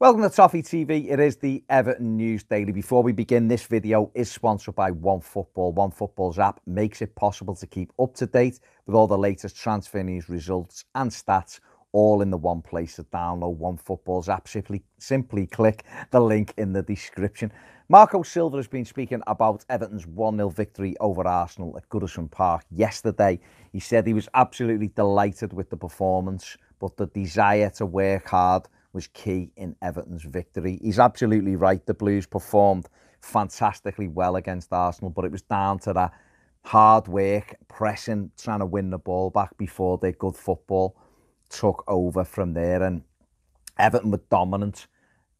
Welcome to Toffee TV. It is the Everton News Daily. Before we begin, this video is sponsored by OneFootball. OneFootball's app makes it possible to keep up to date with all the latest transfer news, results and stats, all in the one place. To download OneFootball's app, simply click the link in the description. Marco Silva has been speaking about Everton's 1-0 victory over Arsenal at Goodison Park yesterday. He said he was absolutely delighted with the performance, but the desire to work hard was key in Everton's victory. He's absolutely right. The Blues performed fantastically well against Arsenal, but it was down to that hard work, pressing, trying to win the ball back before their good football took over from there. And Everton were dominant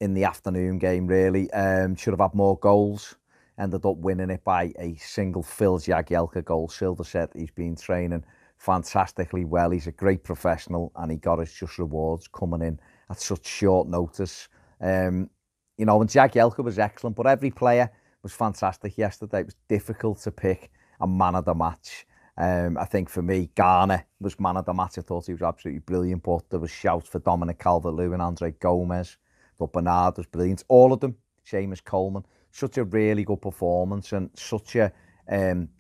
in the afternoon game, really. Should have had more goals. Ended up winning it by a single Phil Jagielka goal. Silva said he's been training fantastically well. He's a great professional and he got his just rewards coming in at such short notice. And Jagielka was excellent, but every player was fantastic yesterday. It was difficult to pick a man of the match. I think for me, Garner was man of the match. I thought he was absolutely brilliant, but there was shouts for Dominic Calvert-Lewin, Andre Gomez, but Bernard was brilliant. All of them, Seamus Coleman, such a really good performance and such a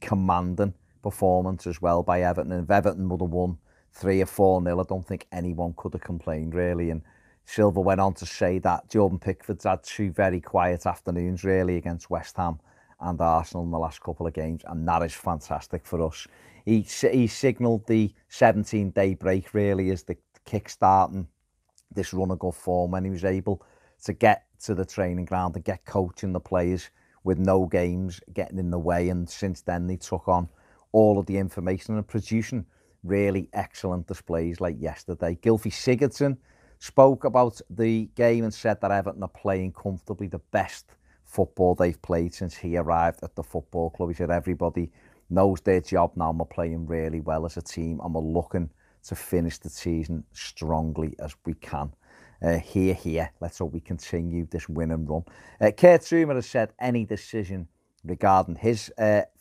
commanding performance as well by Everton. And if Everton would have won 3 or 4-0, I don't think anyone could have complained, really. And Silva went on to say that Jordan Pickford's had 2 very quiet afternoons, really, against West Ham and Arsenal in the last couple of games, and that is fantastic for us. He signalled the 17-day break, really, as the kick-starting this run of good form when he was able to get to the training ground and get coaching the players with no games getting in the way. And since then, they took on all of the information and producing really excellent displays like yesterday. Gylfi Sigurdsson spoke about the game and said that Everton are playing comfortably the best football they've played since he arrived at the football club. He said everybody knows their job now and we're playing really well as a team and we're looking to finish the season strongly as we can. Here, let's hope we continue this win and run. Kurt Zouma has said any decision regarding his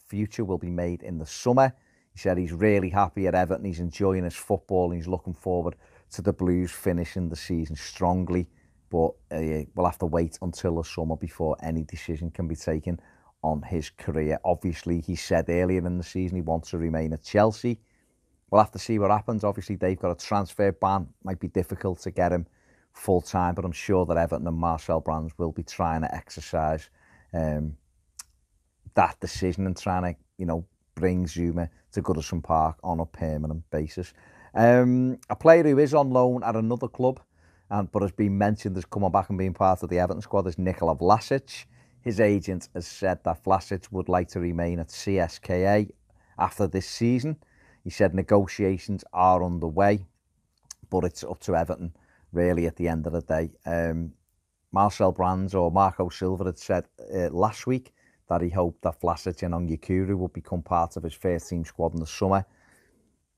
future will be made in the summer. He said he's really happy at Everton, he's enjoying his football and he's looking forward to the Blues finishing the season strongly, but we'll have to wait until the summer before any decision can be taken on his career. Obviously, he said earlier in the season he wants to remain at Chelsea. We'll have to see what happens. Obviously, they've got a transfer ban. Might be difficult to get him full-time, but I'm sure that Everton and Marcel Brands will be trying to exercise that decision and trying to, bring Zouma to Goodison Park on a permanent basis. A player who is on loan at another club, but has been mentioned as coming back and being part of the Everton squad, is Nikola Vlasic. His agent has said that Vlasic would like to remain at CSKA after this season. He said negotiations are underway, but it's up to Everton, really, at the end of the day. Marcel Brands or Marco Silva had said last week that he hoped that Vlasic and Onyekuru would become part of his first team squad in the summer.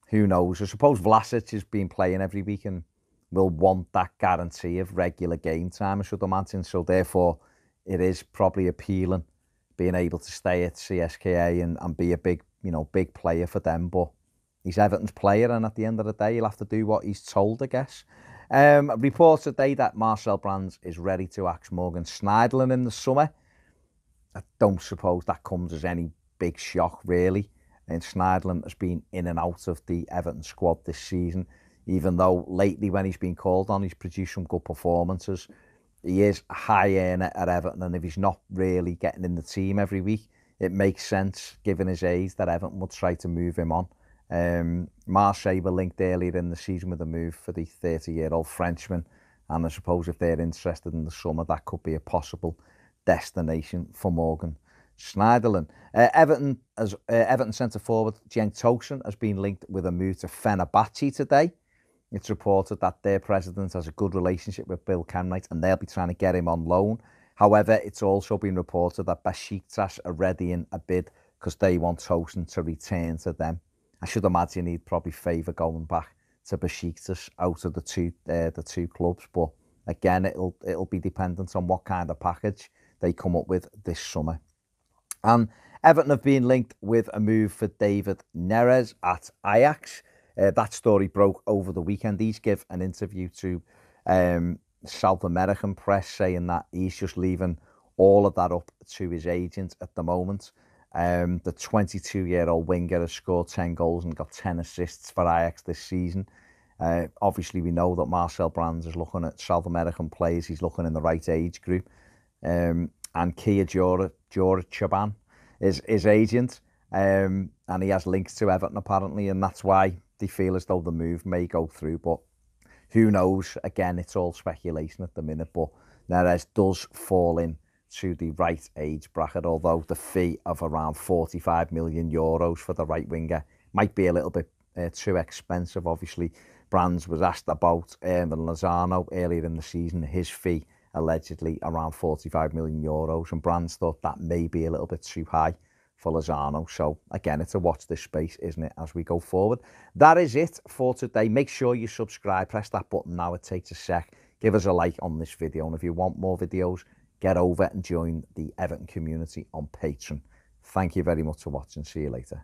Who knows? I suppose Vlasic has been playing every week and will want that guarantee of regular game time, I should imagine. So therefore, it is probably appealing being able to stay at CSKA and be a big player for them. But he's Everton's player, and at the end of the day, he'll have to do what he's told, I guess. Reports today that Marcel Brands is ready to axe Morgan Schneiderlin in the summer. I don't suppose that comes as any big shock, really. And Schneiderlin has been in and out of the Everton squad this season, even though lately when he's been called on, he's produced some good performances. He is a high earner at Everton, and if he's not really getting in the team every week, it makes sense, given his age, that Everton would try to move him on. Marseille were linked earlier in the season with a move for the 30-year-old Frenchman, and I suppose if they're interested in the summer, that could be a possible destination for Morgan Schneiderlin. Everton centre-forward Cenk Tosun has been linked with a move to Fenerbahce today. It's reported that their president has a good relationship with Bill Kenwright and they'll be trying to get him on loan. However, it's also been reported that Besiktas are readying a bid because they want Tosun to return to them. I should imagine he'd probably favour going back to Besiktas out of the two clubs, but again, it'll be dependent on what kind of package they come up with this summer. And Everton have been linked with a move for David Neres at Ajax. That story broke over the weekend. He's given an interview to South American press saying that he's just leaving all of that up to his agent at the moment. The 22-year-old winger has scored 10 goals and got 10 assists for Ajax this season. Obviously, we know that Marcel Brands is looking at South American players. He's looking in the right age group. And Kia Chaban is his agent. And he has links to Everton, apparently, and that's why they feel as though the move may go through. But who knows? Again, it's all speculation at the minute. But Neres does fall in to the right age bracket, although the fee of around €45 million for the right winger might be a little bit too expensive. Obviously, Brands was asked about Lozano earlier in the season, his fee allegedly around €45 million, and Brands thought that may be a little bit too high for Lozano. So again, it's a watch this space, isn't it, as we go forward. That is it for today. Make sure you subscribe, press that button now, it takes a sec. Give us a like on this video, and if you want more videos, get over and join the Everton community on Patreon. Thank you very much for watching. See you later.